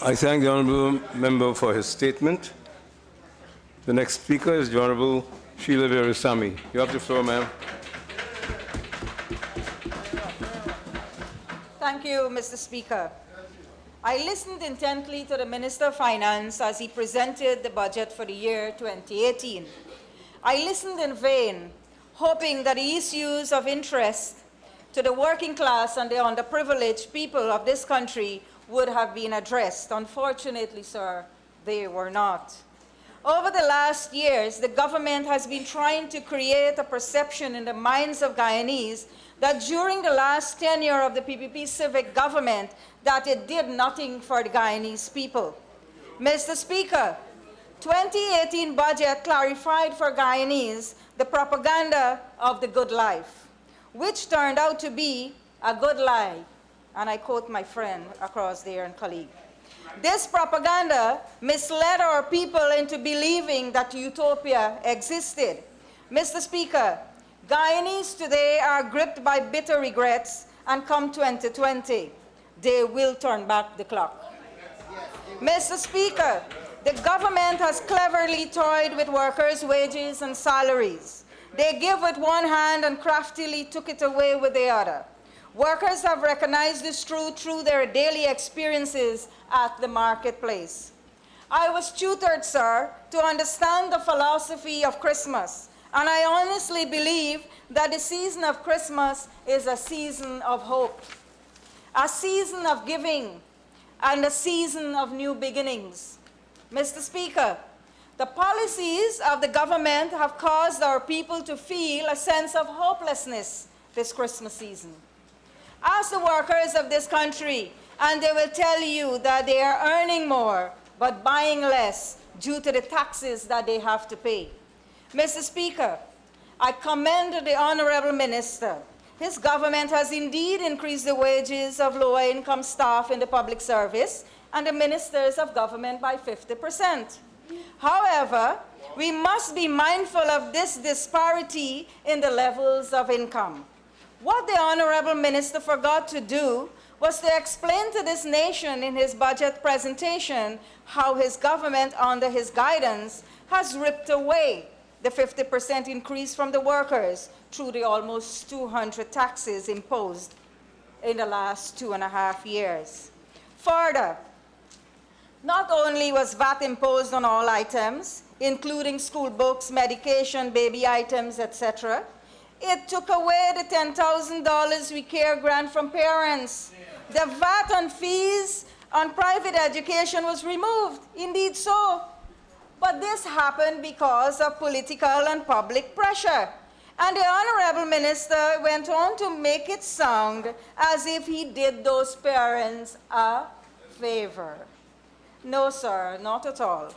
I thank the honourable member for his statement. The next speaker is the Honourable Sheila Verasammy. You have the floor, ma'am. Thank you, Mr. Speaker. I listened intently to the Minister of Finance as he presented the budget for the year 2018. I listened in vain, hoping that the issues of interest to the working class and the underprivileged people of this country would have been addressed. Unfortunately, sir, they were not. Over the last years, the government has been trying to create a perception in the minds of Guyanese that during the last tenure of the PPP civic government, that it did nothing for the Guyanese people. Mr. Speaker, 2018 budget clarified for Guyanese the propaganda of the good life, which turned out to be a good lie. And I quote my friend across there and colleague. This propaganda misled our people into believing that utopia existed. Mr. Speaker, Guyanese today are gripped by bitter regrets, and come 2020, they will turn back the clock. Mr. Speaker, the government has cleverly toyed with workers' wages and salaries. They give with one hand and craftily took it away with the other. Workers have recognized this truth through their daily experiences at the marketplace. I was tutored, sir, to understand the philosophy of Christmas, and I honestly believe that the season of Christmas is a season of hope, a season of giving, and a season of new beginnings. Mr. Speaker, the policies of the government have caused our people to feel a sense of hopelessness this Christmas season. Ask the workers of this country, and they will tell you that they are earning more, but buying less due to the taxes that they have to pay. Mr. Speaker, I commend the Honorable Minister. His government has indeed increased the wages of lower-income staff in the public service and the ministers of government by 50%. However, we must be mindful of this disparity in the levels of income. What the Honorable Minister forgot to do was to explain to this nation in his budget presentation how his government, under his guidance, has ripped away the 50% increase from the workers through the almost 200 taxes imposed in the last 2.5 years. Further, not only was VAT imposed on all items, including school books, medication, baby items, etc., it took away the $10,000 We Care grant from parents. The VAT on fees on private education was removed. Indeed so. But this happened because of political and public pressure. And the Honorable Minister went on to make it sound as if he did those parents a favor. No, sir, not at all.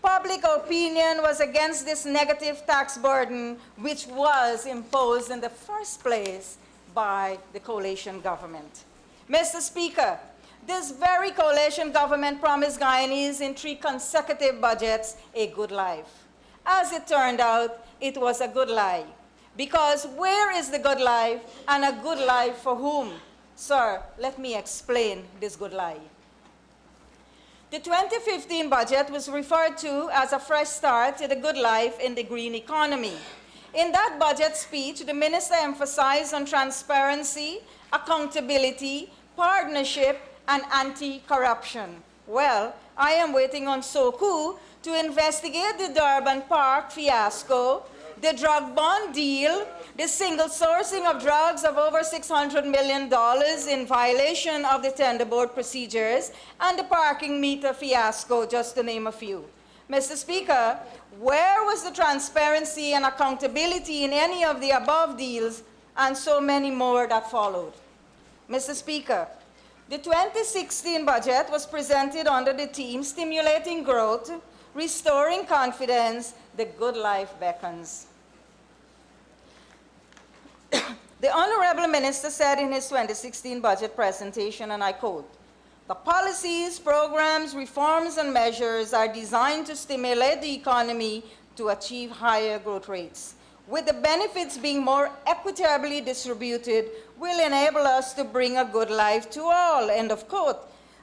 Public opinion was against this negative tax burden, which was imposed in the first place by the coalition government. Mr. Speaker, this very coalition government promised Guyanese in 3 consecutive budgets a good life. As it turned out, it was a good lie. Because where is the good life, and a good life for whom? Sir, let me explain this good lie. The 2015 budget was referred to as a fresh start to the good life in the green economy. In that budget speech, the minister emphasized on transparency, accountability, partnership, and anti-corruption. Well, I am waiting on SOCU to investigate the Durban Park fiasco, the drug bond deal, the single sourcing of drugs of over $600 million in violation of the tender board procedures, and the parking meter fiasco, just to name a few. Mr. Speaker, where was the transparency and accountability in any of the above deals and so many more that followed? Mr. Speaker, the 2016 budget was presented under the theme Stimulating Growth, Restoring Confidence, the Good Life Beckons. The Honorable Minister said in his 2016 budget presentation, and I quote, "The policies, programs, reforms, and measures are designed to stimulate the economy to achieve higher growth rates, with the benefits being more equitably distributed, will enable us to bring a good life to all," end of quote.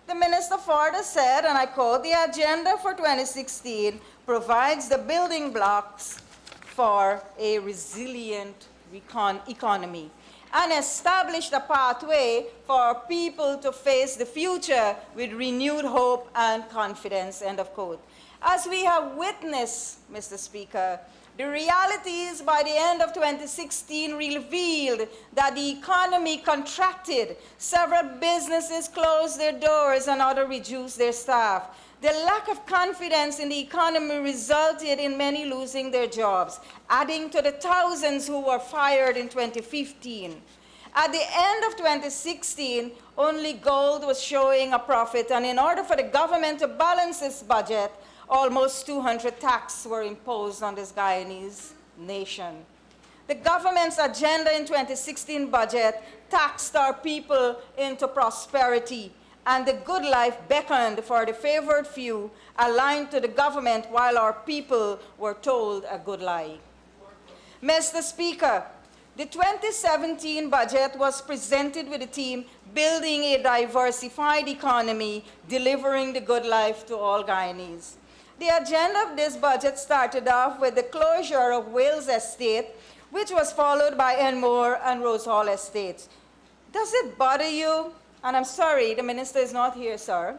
The minister further said, and I quote, "The agenda for 2016 provides the building blocks for a resilient economy and established a pathway for people to face the future with renewed hope and confidence," end of quote. As we have witnessed, Mr. Speaker, the realities by the end of 2016 revealed that the economy contracted. Several businesses closed their doors and others reduced their staff. The lack of confidence in the economy resulted in many losing their jobs, adding to the thousands who were fired in 2015. At the end of 2016, only gold was showing a profit, and in order for the government to balance its budget, almost 200 taxes were imposed on this Guyanese nation. The government's agenda in 2016 budget taxed our people into prosperity, and the good life beckoned for the favored few aligned to the government while our people were told a good lie. Mr. Speaker, the 2017 budget was presented with the theme, "Building a Diversified Economy, Delivering the Good Life to All Guyanese." The agenda of this budget started off with the closure of Wales Estate, which was followed by Enmore and Rose Hall Estates. Does it bother you? And I'm sorry, the minister is not here, sir.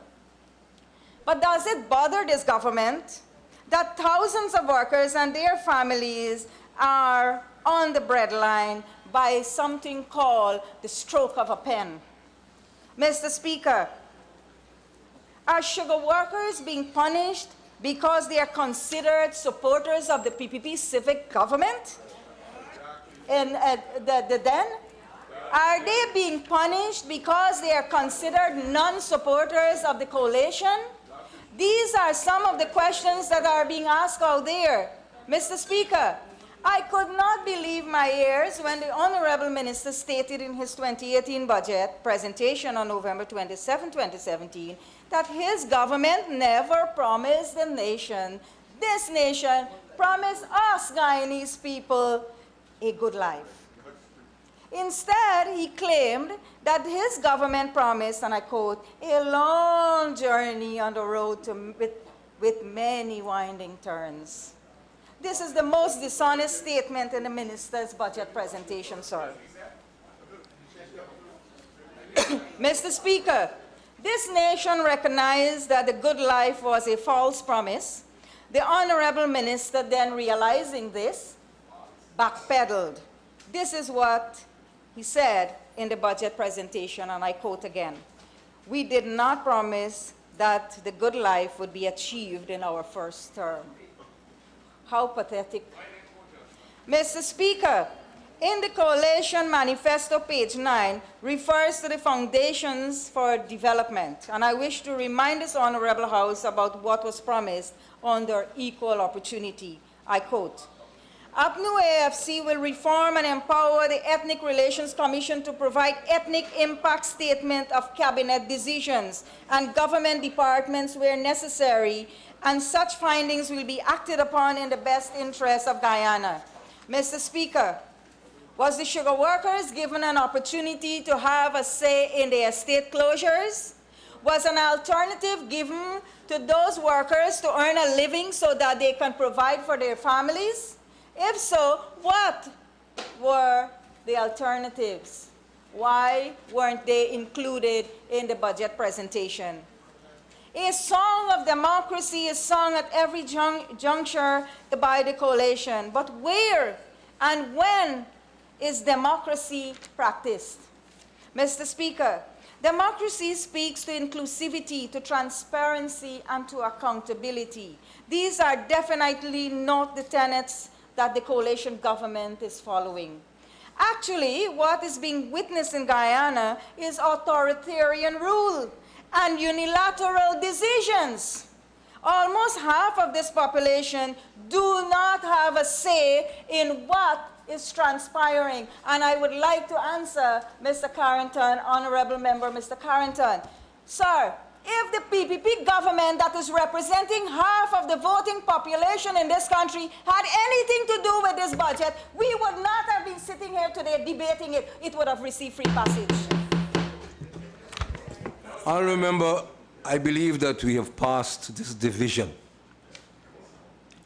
But does it bother this government that thousands of workers and their families are on the breadline by something called the stroke of a pen? Mr. Speaker, are sugar workers being punished because they are considered supporters of the PPP civic government in the den? Are they being punished because they are considered non-supporters of the coalition? These are some of the questions that are being asked out there. Mr. Speaker, I could not believe my ears when the Honorable Minister stated in his 2018 budget presentation on November 27, 2017, that his government never promised the nation, this nation, promised us Guyanese people a good life. Instead, he claimed that his government promised, and I quote, "a long journey on the road with many winding turns." This is the most dishonest statement in the minister's budget presentation, sir. Mr. Speaker, this nation recognized that the good life was a false promise. The Honorable Minister, then realizing this, backpedaled. This is what he said in the budget presentation, and I quote again, "We did not promise that the good life would be achieved in our first term." How pathetic. Mr. Speaker, in the Coalition Manifesto, page 9, refers to the foundations for development, and I wish to remind this Honorable House about what was promised under equal opportunity. I quote, "APNU AFC will reform and empower the Ethnic Relations Commission to provide ethnic impact statement of cabinet decisions and government departments where necessary, and such findings will be acted upon in the best interest of Guyana." Mr. Speaker, was the sugar workers given an opportunity to have a say in the estate closures? Was an alternative given to those workers to earn a living so that they can provide for their families? If so, what were the alternatives? Why weren't they included in the budget presentation? A song of democracy is sung at every juncture by the coalition, but where and when is democracy practiced? Mr. Speaker, democracy speaks to inclusivity, to transparency, and to accountability. These are definitely not the tenets that the coalition government is following. Actually, what is being witnessed in Guyana is authoritarian rule and unilateral decisions. Almost half of this population do not have a say in what is transpiring. And I would like to answer Mr. Carrington, Honorable Member Mr. Carrington. Sir, if the PPP government that is representing half of the voting population in this country had anything to do with this budget, we would not have been sitting here today debating it. It would have received free passage. Honorable Member I believe that we have passed this division.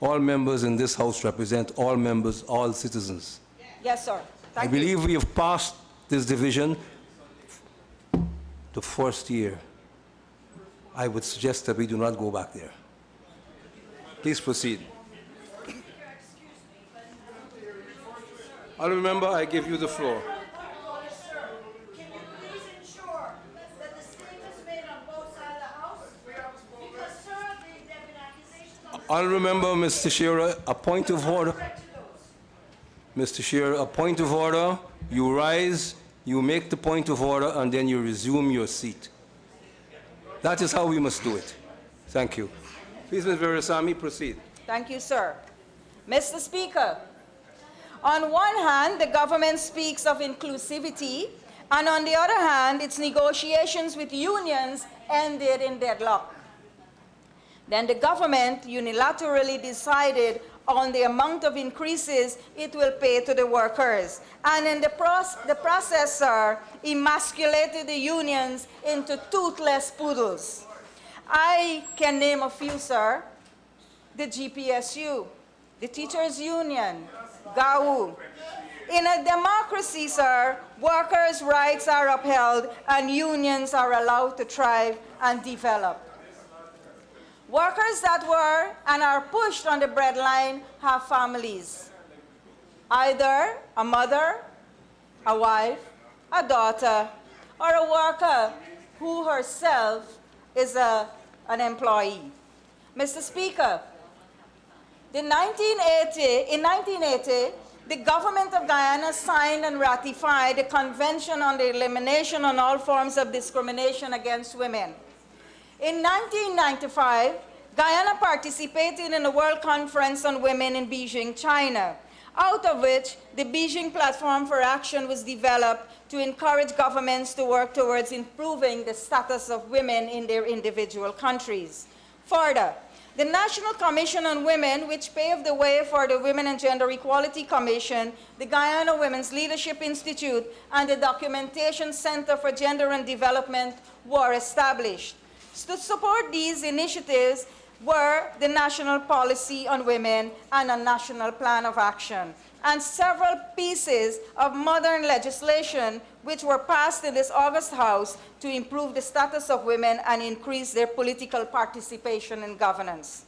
All members in this House represent all members, all citizens. Yes, sir. I Thank you. believe we have passed this division the first year. I would suggest that we do not go back there. Please proceed. Honourable member, I give you the floor. Can you please ensure that the statements made on both sides of the House? Because, sir, there have been accusations on Honourable member, Mr. Shearer, a point of order. Mr. Shearer, a point of order. You rise, you make the point of order, and then you resume your seat. That is how we must do it. Thank you. Please, Ms. Verasammy, proceed. Thank you, sir. Mr. Speaker, on one hand, the government speaks of inclusivity, and on the other hand, its negotiations with unions ended in deadlock. Then the government unilaterally decided on the amount of increases it will pay to the workers, and in the process, sir, emasculated the unions into toothless poodles. I can name a few, sir. The GPSU, the Teachers Union, GAU. In a democracy, sir, workers' rights are upheld and unions are allowed to thrive and develop. Workers that were and are pushed on the breadline have families. Either a mother, a wife, a daughter, or a worker who herself is an employee. Mr. Speaker, in 1980, the government of Guyana signed and ratified the Convention on the Elimination of All Forms of Discrimination Against Women. In 1995, Guyana participated in the World Conference on Women in Beijing, China, out of which the Beijing Platform for Action was developed to encourage governments to work towards improving the status of women in their individual countries. Further, the National Commission on Women, which paved the way for the Women and Gender Equality Commission, the Guyana Women's Leadership Institute, and the Documentation Center for Gender and Development were established. To support these initiatives were the National Policy on Women and a National Plan of Action, and several pieces of modern legislation which were passed in this August House to improve the status of women and increase their political participation in governance.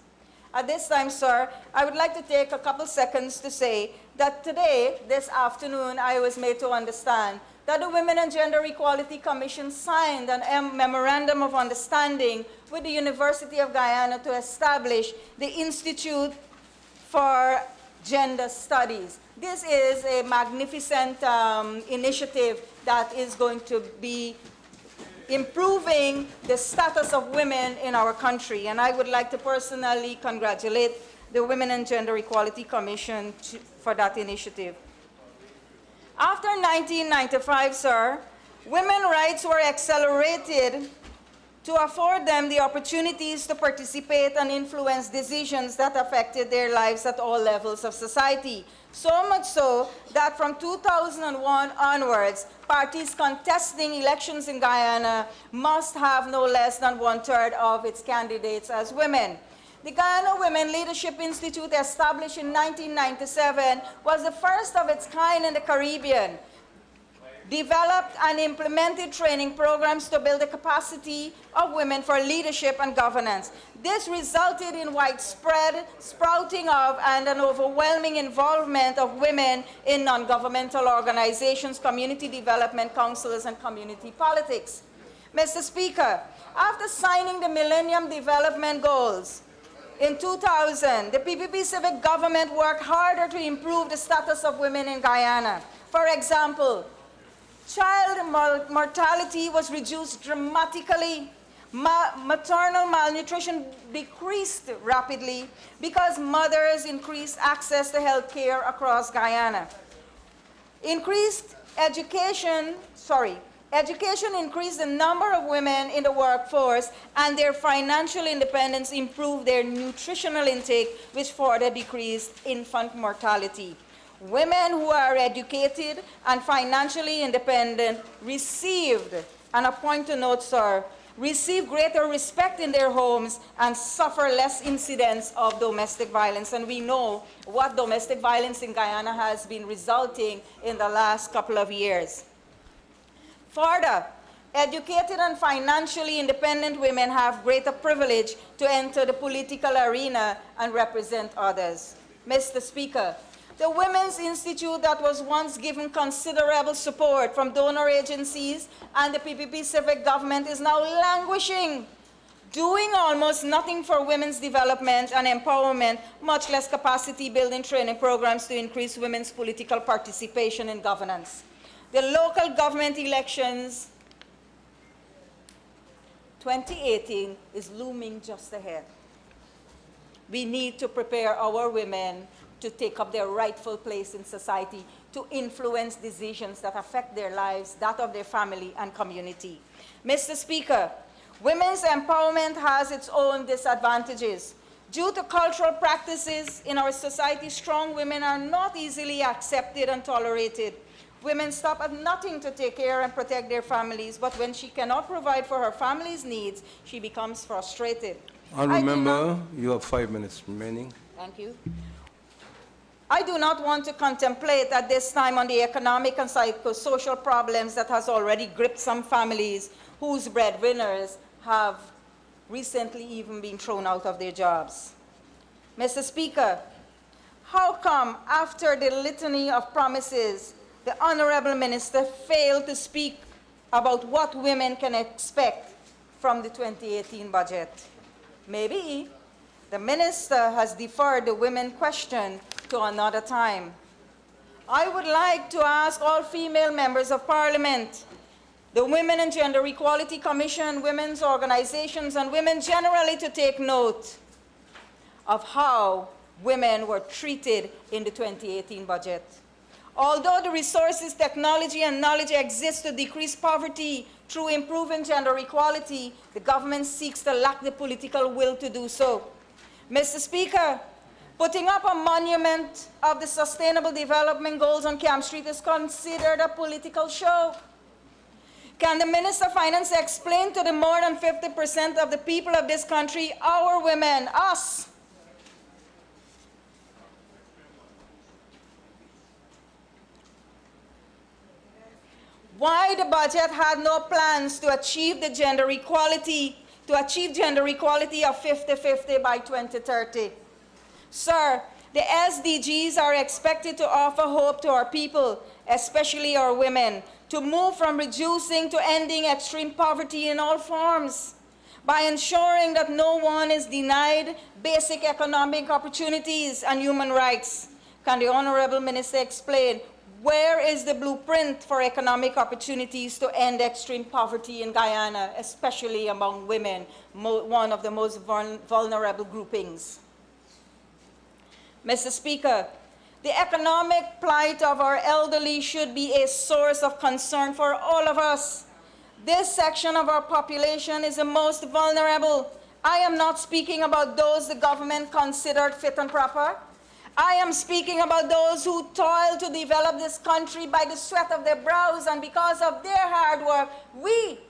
At this time, sir, I would like to take a couple seconds to say that today, this afternoon, I was made to understand that the Women and Gender Equality Commission signed a memorandum of understanding with the University of Guyana to establish the Institute for Gender Studies. This is a magnificent initiative that is going to be improving the status of women in our country. And I would like to personally congratulate the Women and Gender Equality Commission for that initiative. After 1995, sir, women's rights were accelerated to afford them the opportunities to participate and influence decisions that affected their lives at all levels of society. So much so that from 2001 onwards, parties contesting elections in Guyana must have no less than 1/3 of its candidates as women. The Guyana Women Leadership Institute, established in 1997, was the first of its kind in the Caribbean. Developed and implemented training programs to build the capacity of women for leadership and governance. This resulted in widespread sprouting of and an overwhelming involvement of women in non-governmental organizations, community development councils, and community politics. Mr. Speaker, after signing the Millennium Development Goals, in 2000, the PPP civic government worked harder to improve the status of women in Guyana. For example, child mortality was reduced dramatically. Maternal malnutrition decreased rapidly because mothers increased access to health care across Guyana. Education increased the number of women in the workforce, and their financial independence improved their nutritional intake, which further decreased infant mortality. Women who are educated and financially independent received, and a point to note, sir, receive greater respect in their homes, and suffer less incidents of domestic violence. And we know what domestic violence in Guyana has been resulting in the last couple of years. Further, educated and financially independent women have greater privilege to enter the political arena and represent others. Mr. Speaker, the Women's Institute that was once given considerable support from donor agencies and the PPP civic government is now languishing, doing almost nothing for women's development and empowerment, much less capacity building training programs to increase women's political participation in governance. The local government elections 2018 is looming just ahead. We need to prepare our women to take up their rightful place in society, to influence decisions that affect their lives, that of their family and community. Mr. Speaker, women's empowerment has its own disadvantages. Due to cultural practices in our society, strong women are not easily accepted and tolerated. Women stop at nothing to take care and protect their families, but when she cannot provide for her family's needs, she becomes frustrated. And remember, you have 5 minutes remaining. Thank you. I do not want to contemplate at this time on the economic and psychosocial problems that has already gripped some families whose breadwinners have recently even been thrown out of their jobs. Mr. Speaker, how come after the litany of promises, the Honorable Minister failed to speak about what women can expect from the 2018 budget? Maybe the Minister has deferred the women question to another time. I would like to ask all female members of Parliament, the Women and Gender Equality Commission, women's organizations, and women generally to take note of how women were treated in the 2018 budget. Although the resources, technology, and knowledge exist to decrease poverty through improving gender equality, the government seeks to lack the political will to do so. Mr. Speaker, putting up a monument of the Sustainable Development Goals on Camp Street is considered a political show. Can the Minister of Finance explain to the more than 50% of the people of this country, our women, us, why the budget had no plans to achieve the gender equality, of 50-50 by 2030? Sir, the SDGs are expected to offer hope to our people, especially our women, to move from reducing to ending extreme poverty in all forms by ensuring that no one is denied basic economic opportunities and human rights. Can the Honorable Minister explain where is the blueprint for economic opportunities to end extreme poverty in Guyana, especially among women, one of the most vulnerable groupings? Mr. Speaker, the economic plight of our elderly should be a source of concern for all of us. This section of our population is the most vulnerable. I am not speaking about those the government considered fit and proper. I am speaking about those who toil to develop this country by the sweat of their brows, and because of their hard work, we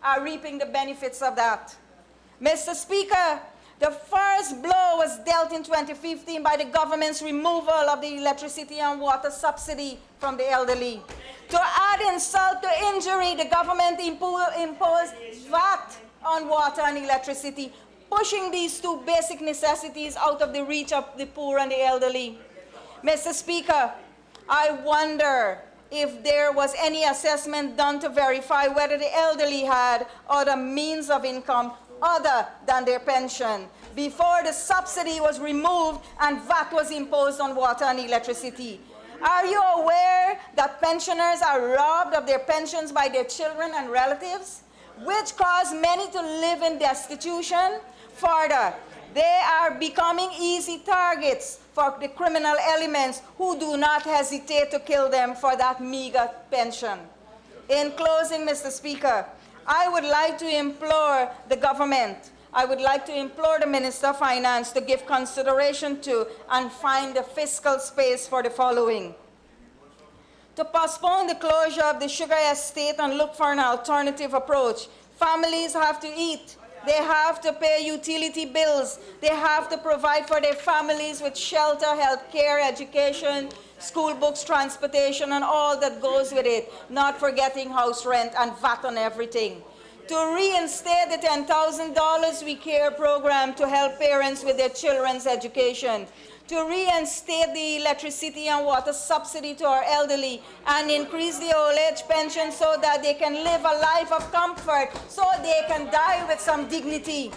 are reaping the benefits of that. Mr. Speaker, the first blow was dealt in 2015 by the government's removal of the electricity and water subsidy from the elderly. To add insult to injury, the government imposed VAT on water and electricity, pushing these two basic necessities out of the reach of the poor and the elderly. Mr. Speaker, I wonder if there was any assessment done to verify whether the elderly had other means of income other than their pension before the subsidy was removed and VAT was imposed on water and electricity. Are you aware that pensioners are robbed of their pensions by their children and relatives, which cause many to live in destitution? Further, they are becoming easy targets for the criminal elements who do not hesitate to kill them for that meager pension. In closing, Mr. Speaker, I would like to implore the government, I would like to implore the Minister of Finance to give consideration to and find the fiscal space for the following: to postpone the closure of the sugar estate and look for an alternative approach, Families have to eat. They have to pay utility bills. They have to provide for their families with shelter, health care, education, school books, transportation, and all that goes with it, not forgetting house rent and VAT on everything. To reinstate the $10,000 We Care program to help parents with their children's education. To reinstate the electricity and water subsidy to our elderly and increase the old age pension so that they can live a life of comfort, so they can die with some dignity.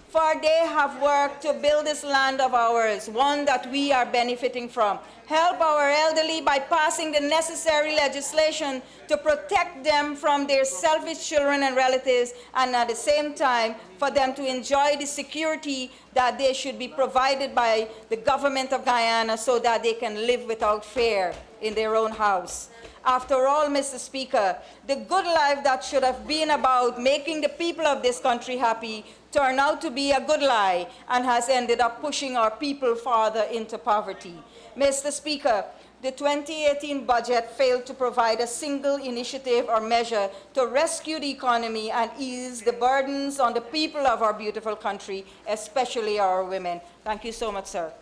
For they have worked to build this land of ours, one that we are benefiting from. Help our elderly by passing the necessary legislation to protect them from their selfish children and relatives, and at the same time, for them to enjoy the security that they should be provided by the government of Guyana so that they can live without fear in their own house. After all, Mr. Speaker, the good life that should have been about making the people of this country happy turned out to be a good lie and has ended up pushing our people farther into poverty. Mr. Speaker, the 2018 budget failed to provide a single initiative or measure to rescue the economy and ease the burdens on the people of our beautiful country, especially our women. Thank you so much, sir.